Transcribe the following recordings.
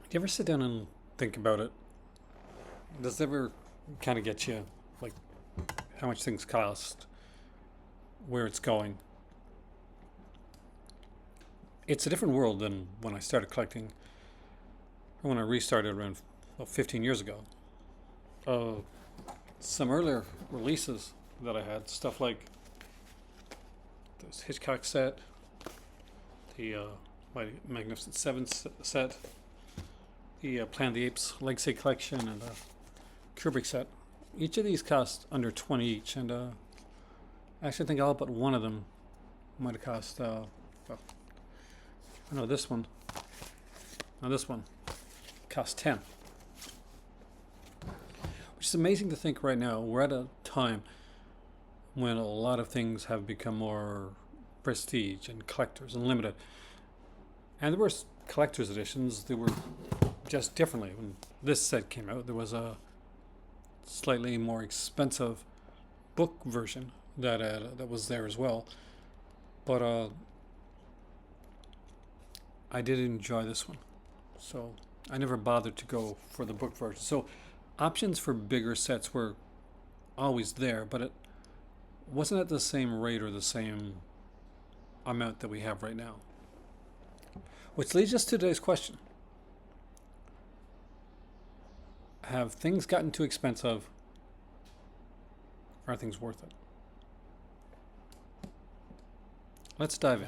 Do you ever sit down and think about it? Does it ever kind of get you, like, how much things cost, where it's going? It's a different world than when I started collecting, or when I restarted around 15 years ago. Uh, some earlier releases that I had, stuff like this Hitchcock set, the my Magnificent Seven set, the Planet of the Apes Legacy Collection, and the Kubrick set. Each of these cost under 20 each, and I actually think all but one of them might have cost. Well, no, this one. Now this one cost 10. Which is amazing to think right now. We're at a time when a lot of things have become more prestige and collectors and limited. And there were collector's editions that were just differently. When this set came out, there was a slightly more expensive book version that was there as well. But I did enjoy this one, so I never bothered to go for the book version. So options for bigger sets were always there, but it wasn't at the same rate or the same amount that we have right now. Which leads us to today's question. Have things gotten too expensive? Are things worth it? Let's dive in.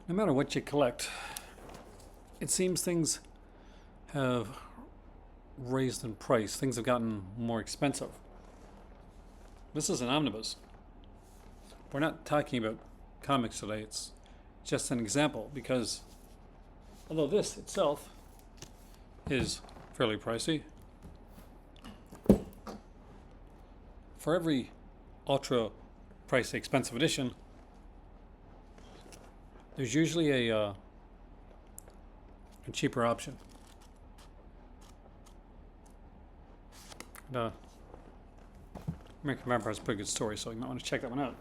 No matter what you collect, it seems things have raised in price. Things have gotten more expensive. This is an omnibus. We're not talking about comics today. It's just an example because although this itself is fairly pricey, for every ultra pricey expensive edition, there's usually a cheaper option. And, American Vampire is a pretty good story, so you might want to check that one out.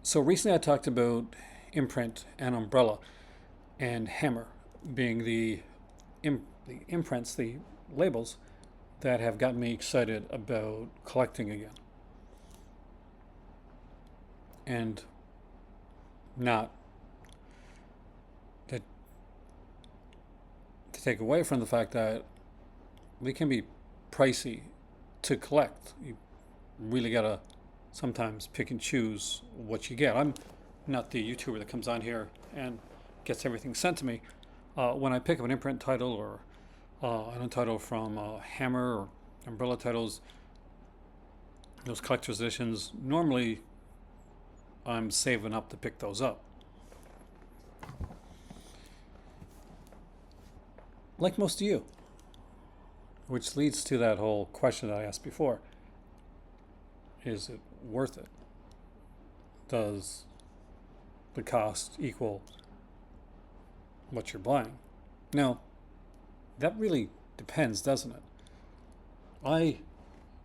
So recently I talked about imprint and umbrella and hammer being the imprints, the labels that have gotten me excited about collecting again. And not to take away from the fact that they can be pricey to collect. You really gotta sometimes pick and choose what you get. I'm not the YouTuber that comes on here and gets everything sent to me. When I pick up an imprint title or an title from Hammer or Umbrella titles, those collector's editions, normally I'm saving up to pick those up. Like most of you. Which leads to that whole question that I asked before. Is it worth it? Does the cost equal what you're buying? Now, that really depends, doesn't it? I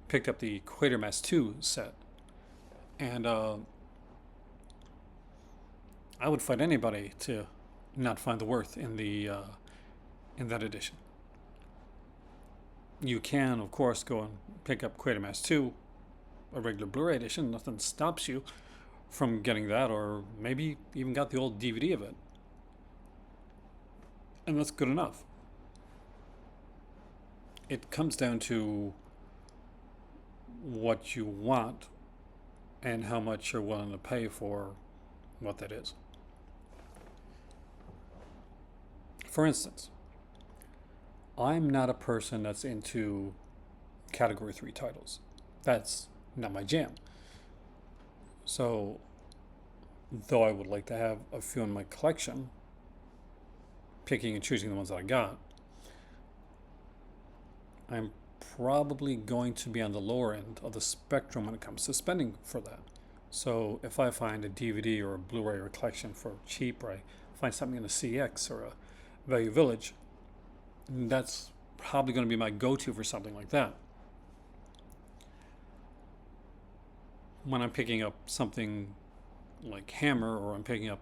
picked up the Quatermass 2 set, and I would fight anybody to not find the worth in that edition. You can, of course, go and pick up Quatermass 2, a regular Blu-ray edition. Nothing stops you from getting that, or maybe even got the old DVD of it. And that's good enough. It comes down to what you want and how much you're willing to pay for what that is. For instance, I'm not a person that's into Category 3 titles. That's not my jam. So though I would like to have a few in my collection, picking and choosing the ones that I got, I'm probably going to be on the lower end of the spectrum when it comes to spending for that. So if I find a DVD or a Blu-ray or a collection for cheap, or I find something in a CX or a Value Village, that's probably going to be my go-to for something like that. When I'm picking up something like Hammer, or I'm picking up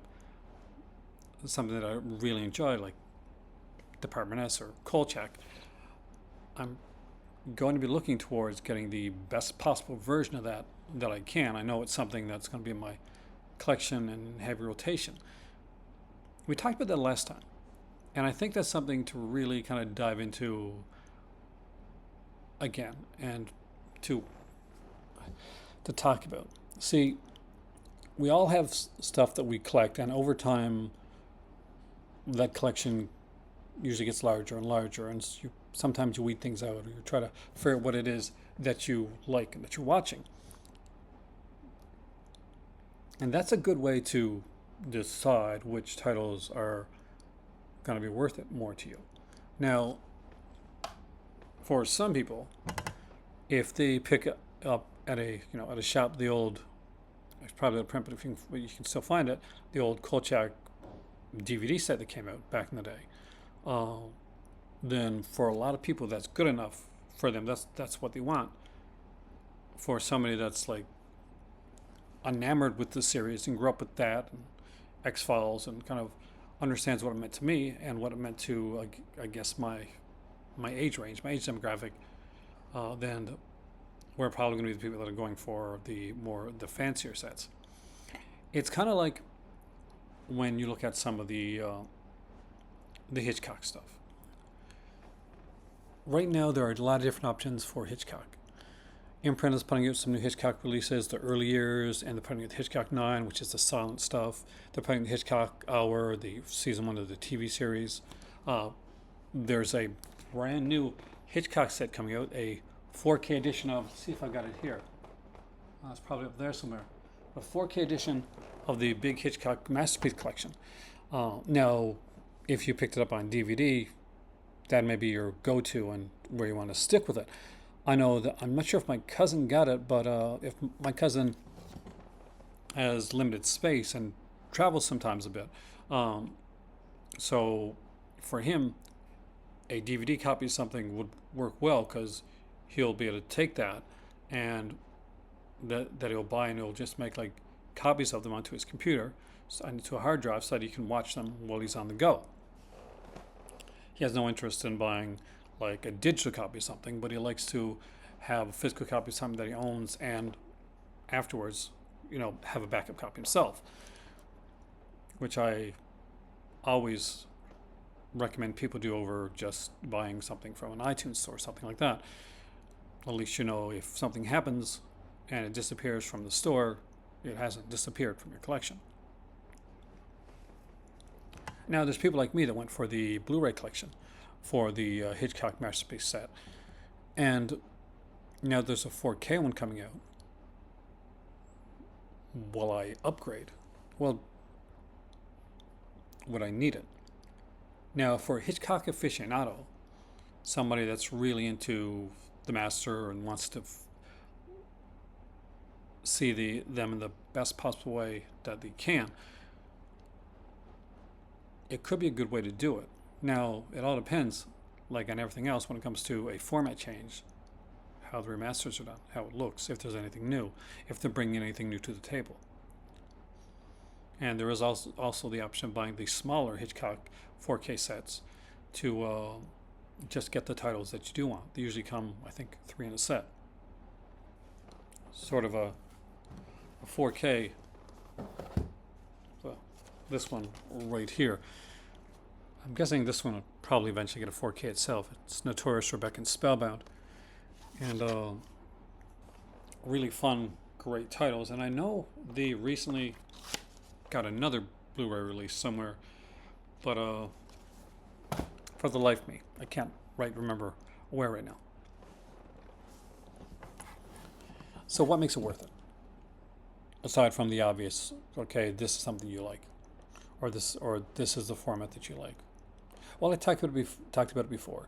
something that I really enjoy, like Department S or Kolchak, I'm going to be looking towards getting the best possible version of that I can. I know it's something that's going to be in my collection and heavy rotation. We talked about that last time, and I think that's something to really kind of dive into again and to talk about. See, we all have stuff that we collect, and over time that collection usually gets larger and larger, and sometimes you weed things out, or you try to figure out what it is that you like and that you're watching. And that's a good way to decide which titles are going to be worth it more to you. Now, for some people, if they pick up at a shop the old, it's probably a print, but you can still find it, the old Kolchak DVD set that came out back in the day, then for a lot of people that's good enough for them. That's what they want. For somebody that's like enamored with the series and grew up with that and X-Files and kind of understands what it meant to me and what it meant to I guess my age range, my age demographic, then we're probably going to be the people that are going for the fancier sets. It's kind of like when you look at some of the Hitchcock stuff. Right now, there are a lot of different options for Hitchcock. Imprint is putting out some new Hitchcock releases, the early years, and they're putting out the Hitchcock 9, which is the silent stuff. They're putting the Hitchcock Hour, the season 1 of the TV series. There's a brand new Hitchcock set coming out, a 4K edition of, let's see if I got it here. It's probably up there somewhere. A 4K edition of the big Hitchcock Masterpiece Collection. Now, if you picked it up on DVD, that may be your go-to and where you want to stick with it. I know that I'm not sure if my cousin got it, but if my cousin has limited space and travels sometimes a bit, so for him, a DVD copy of something would work well because he'll be able to take that and that he'll buy, and he'll just make like copies of them onto his computer and to a hard drive so that he can watch them while he's on the go. He has no interest in buying like a digital copy of something, but he likes to have a physical copy of something that he owns and afterwards, have a backup copy himself, which I always recommend people do over just buying something from an iTunes store or something like that. At least if something happens and it disappears from the store, it hasn't disappeared from your collection. Now, there's people like me that went for the Blu-ray collection for the Hitchcock Masterpiece set. And now there's a 4K one coming out. Will I upgrade? Well, would I need it? Now, for a Hitchcock aficionado, somebody that's really into the master and wants to see them in the best possible way that they can, it could be a good way to do it. Now, it all depends, like on everything else, when it comes to a format change, how the remasters are done, how it looks, if there's anything new, if they're bringing anything new to the table. And there is also the option of buying the smaller Hitchcock 4K sets to just get the titles that you do want. They usually come, I think, 3 in a set. Sort of a 4K, this one right here. I'm guessing this one will probably eventually get a 4K itself. It's Notorious Rebecca and Spellbound. And really fun, great titles. And I know they recently got another Blu-ray release somewhere, but for the life of me, I can't remember where right now. So what makes it worth it? aside from the obvious, okay, this is something you like, or this is the format that you like. Well, I talked about it before.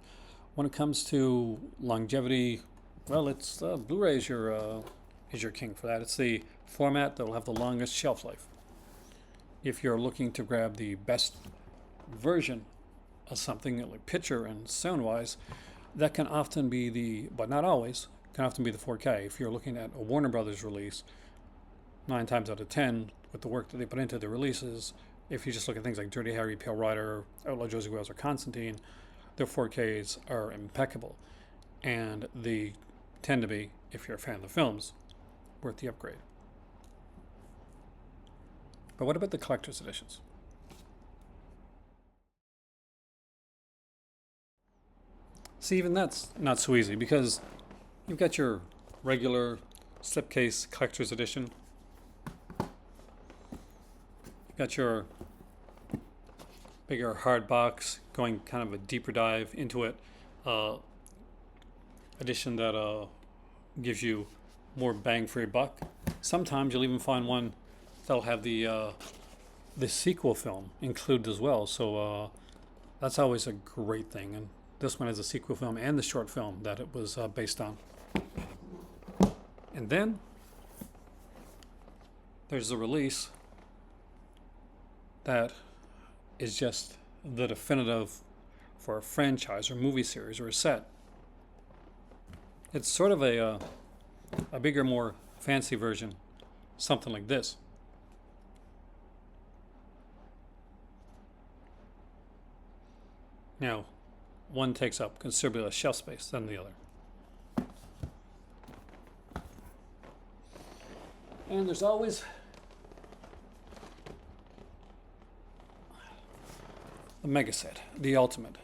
When it comes to longevity, well, it's Blu-ray is your king for that. It's the format that will have the longest shelf life. If you're looking to grab the best version of something, like picture and sound wise, that can often be but not always, can often be the 4K. If you're looking at a Warner Brothers release, 9 times out of 10, with the work that they put into the releases, if you just look at things like Dirty Harry, Pale Rider, Outlaw Josie Wales, or Constantine, their 4Ks are impeccable. And they tend to be, if you're a fan of the films, worth the upgrade. But what about the collector's editions? See, even that's not so easy because you've got your regular slipcase collector's edition. You've got your bigger hard box going kind of a deeper dive into it. Edition that gives you more bang for your buck. Sometimes you'll even find one that'll have the sequel film included as well. So that's always a great thing. And this one has a sequel film and the short film that it was based on. And then there's the release that is just the definitive for a franchise or movie series or a set. It's sort of a bigger, more fancy version, something like this. Now, one takes up considerably less shelf space than the other. And there's always the mega set, the ultimate.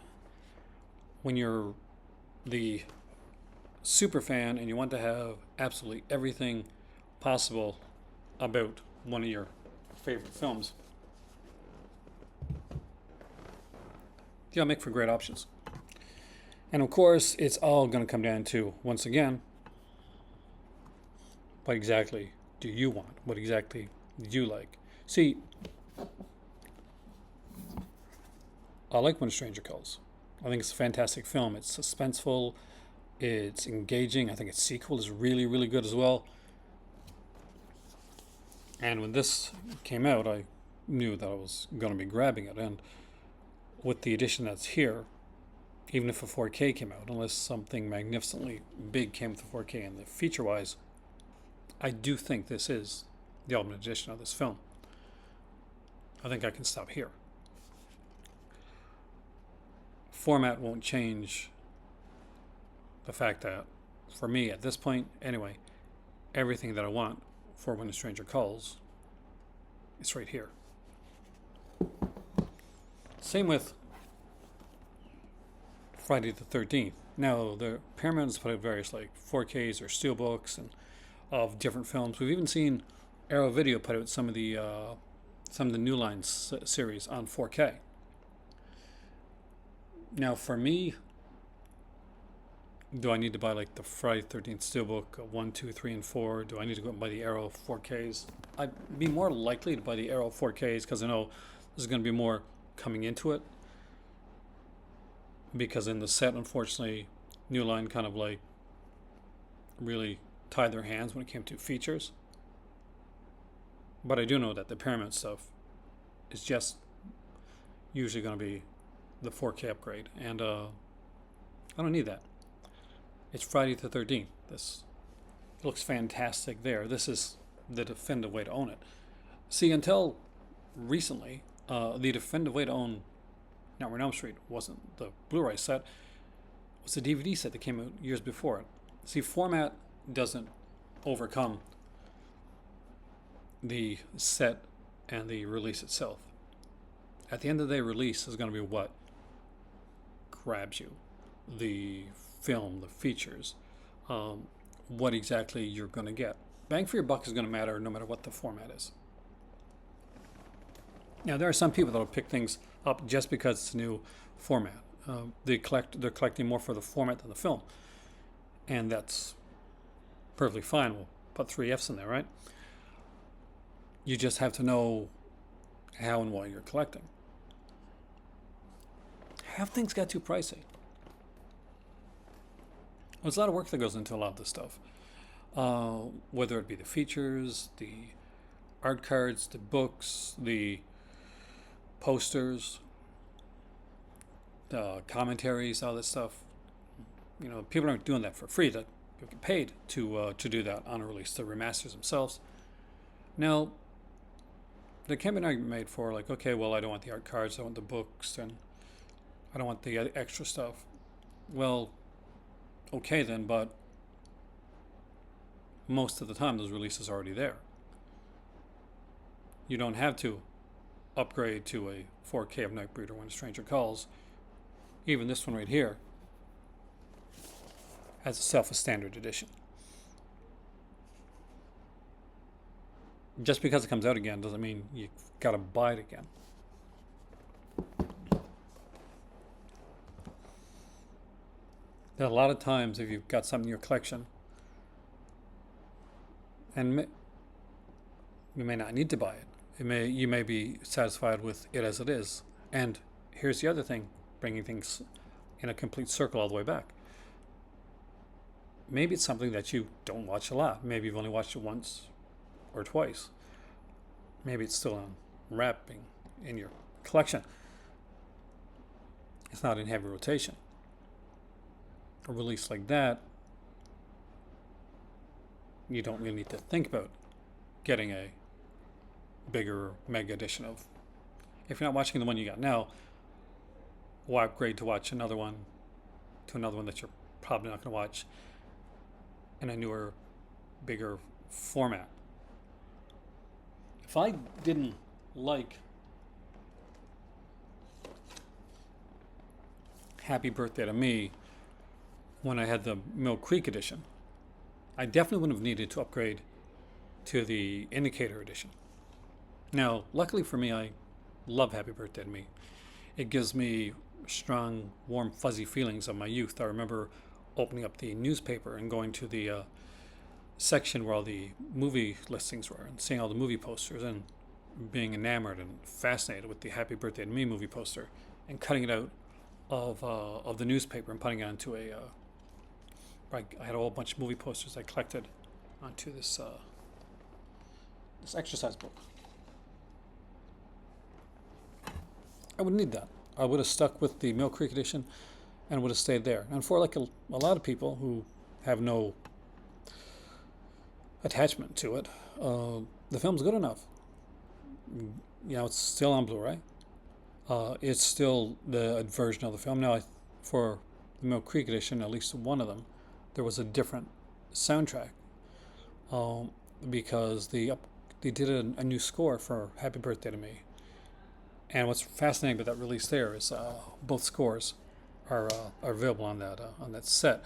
When you're the super fan and you want to have absolutely everything possible about one of your favorite films, they'll make for great options. And of course, it's all going to come down to, once again, what exactly do you want? What exactly do you like? See, I like When a Stranger Calls. I think it's a fantastic film. It's suspenseful. It's engaging. I think its sequel is really, really good as well. And when this came out, I knew that I was going to be grabbing it. And with the edition that's here, even if a 4K came out, unless something magnificently big came with the 4K, and the feature-wise, I do think this is the ultimate edition of this film. I think I can stop here. Format won't change the fact that, for me at this point anyway, everything that I want for When a Stranger Calls is right here. Same with Friday the 13th. Now, the Paramount has put out various like 4Ks or steelbooks and of different films. We've even seen Arrow Video put out some of the New Line series on 4K. Now, for me, do I need to buy like the Friday the 13th steelbook 1, 2, 3, and 4? Do I need to go and buy the Arrow 4Ks? I'd be more likely to buy the Arrow 4Ks because I know there's going to be more coming into it. Because in the set, unfortunately, New Line kind of like really tied their hands when it came to features. But I do know that the Paramount stuff is just usually going to be the 4K upgrade, and I don't need that. It's Friday the 13th. This looks fantastic there. This is the definitive way to own it. See, until recently, the definitive way to own Nightmare on Elm Street wasn't the Blu-ray set. It was the DVD set that came out years before it. See, format doesn't overcome the set and the release itself. At the end of the day, release is going to be what grabs you. The film, the features, what exactly you're going to get. Bang for your buck is going to matter no matter what the format is. Now, there are some people that will pick things up just because it's a new format. They're collecting more for the format than the film. And that's perfectly fine. We'll put 3 Fs in there, right? You just have to know how and why you're collecting. Have things got too pricey? There's a lot of work that goes into a lot of this stuff. Whether it be the features, the art cards, the books, the posters, the commentaries, all this stuff. You know, people aren't doing that for free. That you get paid to do that on a release. The remasters themselves. Now, there can be an argument made for like, okay, well, I don't want the art cards, I want the books, and I don't want the extra stuff. Well, okay then, but most of the time those releases are already there. You don't have to upgrade to a 4K of Nightbreed or When a Stranger Calls. Even this one right here has itself a standard edition. Just because it comes out again doesn't mean you gotta buy it again. There are a lot of times if you've got something in your collection, and you may not need to buy it. You may be satisfied with it as it is. And here's the other thing, bringing things in a complete circle all the way back. Maybe it's something that you don't watch a lot. Maybe you've only watched it once or twice. Maybe it's still on wrapping in your collection. It's not in heavy rotation. A release like that, you don't really need to think about getting a bigger mega edition of. If you're not watching the one you got now, why upgrade to watch another one that you're probably not going to watch in a newer, bigger format. If I didn't like Happy Birthday to Me when I had the Mill Creek edition, I definitely wouldn't have needed to upgrade to the Indicator edition. Now, luckily for me, I love Happy Birthday to Me. It gives me strong, warm, fuzzy feelings of my youth. I remember opening up the newspaper and going to the section where all the movie listings were and seeing all the movie posters and being enamored and fascinated with the Happy Birthday to Me movie poster and cutting it out of the newspaper and putting it onto I had a whole bunch of movie posters I collected onto this exercise book. I would need that. I would have stuck with the Mill Creek edition and would have stayed there. And for like a lot of people who have no attachment to it, the film's good enough. You know, it's still on Blu-ray. It's still the version of the film. Now, for the Mill Creek edition, at least one of them, there was a different soundtrack because they did a new score for Happy Birthday to Me. And what's fascinating about that release there is both scores are available on that set.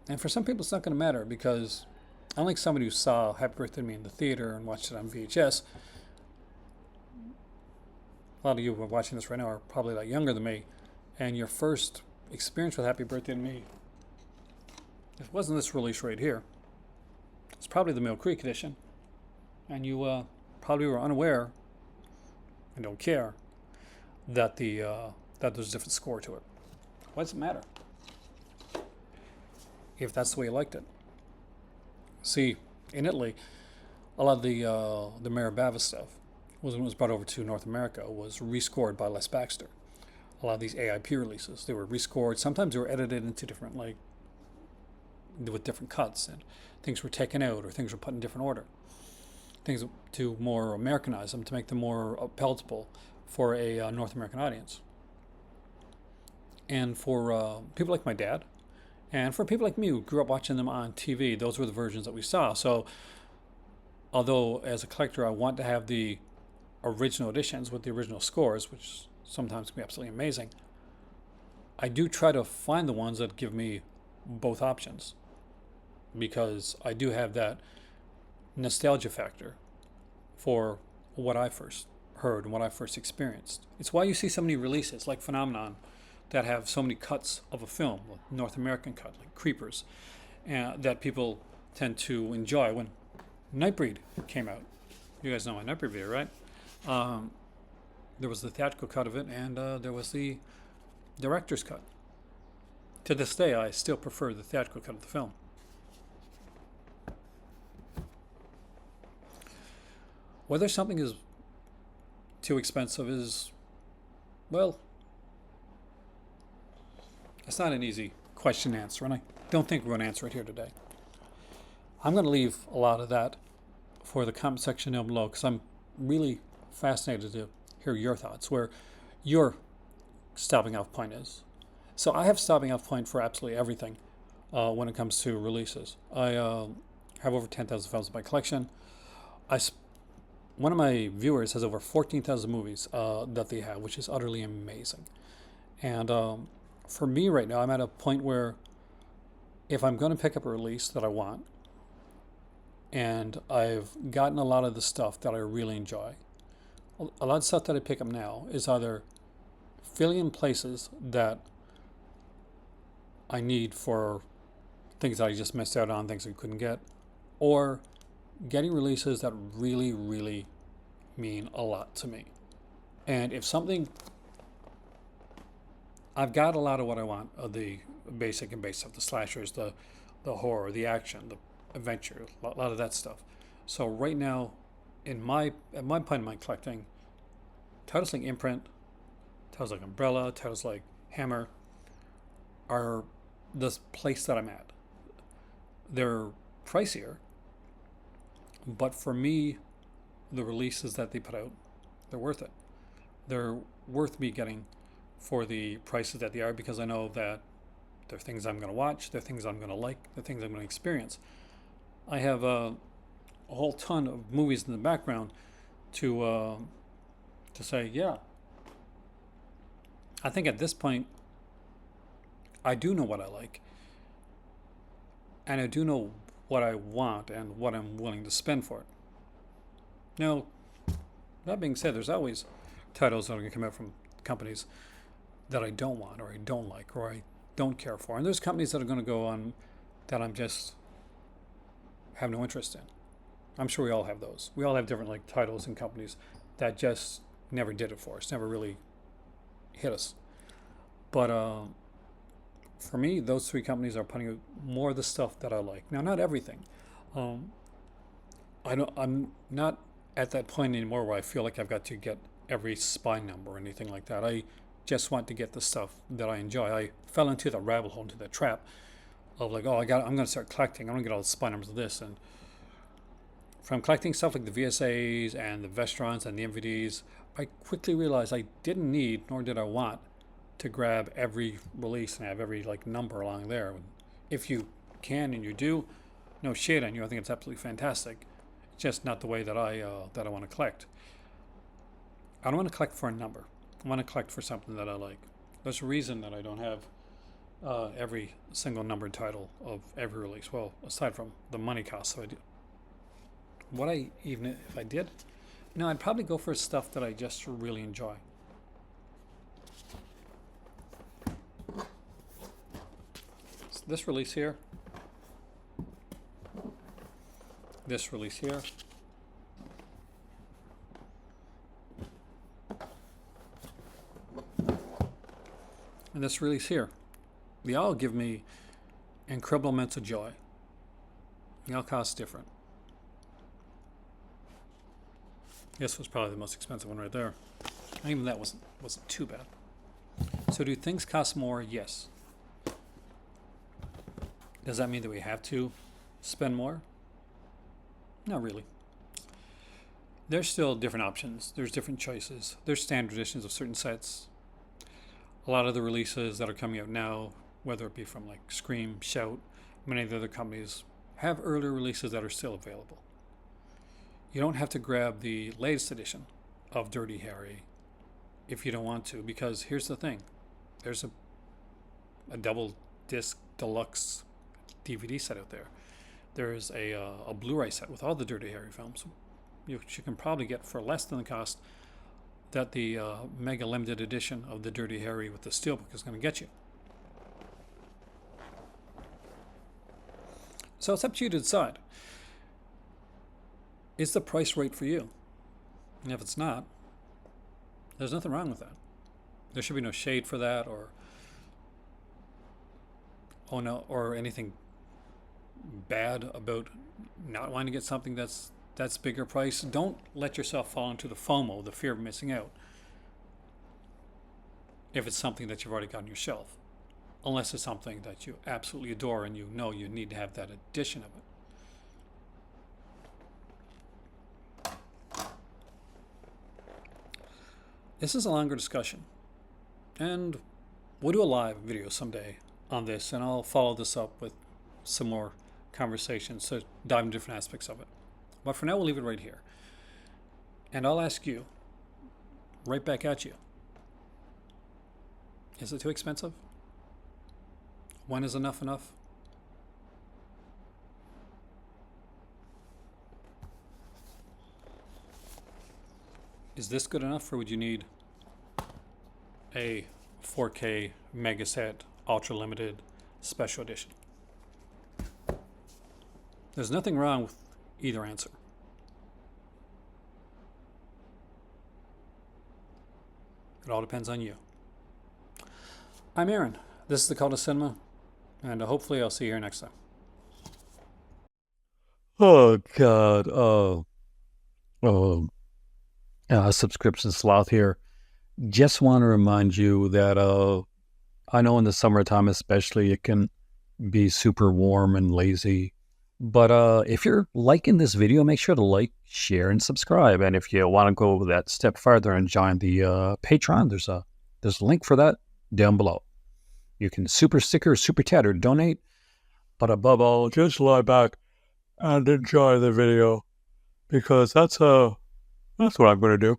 And for some people, it's not going to matter because, unlike somebody who saw Happy Birthday to Me in the theater and watched it on VHS, a lot of you who are watching this right now are probably a lot younger than me, and your first experience with Happy Birthday to Me, if it wasn't this release right here, it's probably the Mill Creek edition, and you probably were unaware and don't care that that there's a different score to it. Why does it matter if that's the way you liked it? See, in Italy, a lot of the Marabava stuff when it was brought over to North America was rescored by Les Baxter. A lot of these AIP releases, they were rescored. Sometimes they were edited into different, with different cuts, and things were taken out or things were put in different order. Things to more Americanize them, to make them more palatable for a North American audience. And for people like my dad, and for people like me who grew up watching them on TV, those were the versions that we saw. So, although as a collector I want to have the original editions with the original scores, which sometimes can be absolutely amazing, I do try to find the ones that give me both options, because I do have that nostalgia factor for what I first heard and what I first experienced. It's why you see so many releases like Phenomenon that have so many cuts of a film, like North American cut, like Creepers, that people tend to enjoy when Nightbreed came out. You guys know my Nightbreed video, right? Um, there was the theatrical cut of it, and there was the director's cut. To this day, I still prefer the theatrical cut of the film. Whether something is too expensive is, well, it's not an easy question to answer, and I don't think we're going to answer it here today. I'm going to leave a lot of that for the comment section down below because I'm really fascinated to hear your thoughts, where your stopping off point is. So I have stopping off point for absolutely everything when it comes to releases. I have over 10,000 films in my collection. One of my viewers has over 14,000 movies that they have, which is utterly amazing. And for me right now, I'm at a point where if I'm going to pick up a release that I want, and I've gotten a lot of the stuff that I really enjoy, a lot of stuff that I pick up now is either filling in places that I need for things that I just missed out on, things I couldn't get, or getting releases that really, really mean a lot to me. And if something, I've got a lot of what I want, of the basic and base stuff, the slashers, the horror, the action, the adventure, a lot of that stuff. So right now, at my point in my collecting, titles like Imprint, titles like Umbrella, titles like Hammer are the place that I'm at. They're pricier, but for me, the releases that they put out, they're worth it. They're worth me getting for the prices that they are, because I know that they're things I'm going to watch, they're things I'm going to like, they're things I'm going to experience. I have a whole ton of movies in the background to say, yeah, I think at this point, I do know what I like, and I do know what I want and what I'm willing to spend for it. Now, that being said, there's always titles that are going to come out from companies that I don't want, or I don't like, or I don't care for. And there's companies that are going to go on that I'm just have no interest in. I'm sure we all have those. We all have different like titles and companies that just never did it for us, never really hit us. But for me, those three companies are putting out more of the stuff that I like. Now, not everything. I'm not at that point anymore where I feel like I've got to get every spy number or anything like that. I just want to get the stuff that I enjoy. I fell into the rabbit hole, into the trap of like, I'm going to start collecting. I'm going to get all the spy numbers of this. And from collecting stuff like the VSAs and the Vestrons and the MVDs, I quickly realized I didn't need, nor did I want, to grab every release and have every like number along there. If you can and you do, no shade on you. I think it's absolutely fantastic. It's just not the way that I want to collect. I don't want to collect for a number. I want to collect for something that I like. There's a reason that I don't have every single numbered title of every release. Well, aside from the money cost. So even if I did, no, I'd probably go for stuff that I just really enjoy. So this release here, this release here, and this release here. They all give me incredible amounts of joy. They all cost different. This was probably the most expensive one right there. And even that wasn't too bad. So do things cost more? Yes. Does that mean that we have to spend more? Not really. There's still different options. There's different choices. There's standard editions of certain sets. A lot of the releases that are coming out now, whether it be from like Scream, Shout, many of the other companies, have earlier releases that are still available. You don't have to grab the latest edition of Dirty Harry if you don't want to, because here's the thing. There's a double disc deluxe DVD set out there. There's a Blu-ray set with all the Dirty Harry films. You can probably get for less than the cost that the mega limited edition of the Dirty Harry with the steelbook is going to get you. So it's up to you to decide. is the price right for you? And if it's not, there's nothing wrong with that. There should be no shade for that, or oh no, or anything bad about not wanting to get something that's bigger price. Don't let yourself fall into the FOMO, the fear of missing out, if it's something that you've already got on your shelf. Unless it's something that you absolutely adore and you know you need to have that edition of it. This is a longer discussion, and we'll do a live video someday on this, and I'll follow this up with some more conversations to dive into different aspects of it. But for now, we'll leave it right here. And I'll ask you, right back at you, is it too expensive? When is enough enough? Is this good enough, or would you need a 4K mega set, ultra limited, special edition? There's nothing wrong with either answer. It all depends on you. I'm Aaron. This is the Cult of Cinema, and hopefully I'll see you here next time. Oh God. Subscription sloth here. Just want to remind you that I know in the summertime especially it can be super warm and lazy. But if you're liking this video, make sure to like, share, and subscribe. And if you want to go that step further and join the Patreon, there's a link for that down below. You can super sticker, super chat, or donate. But above all, just lie back and enjoy the video, because that's what I'm going to do.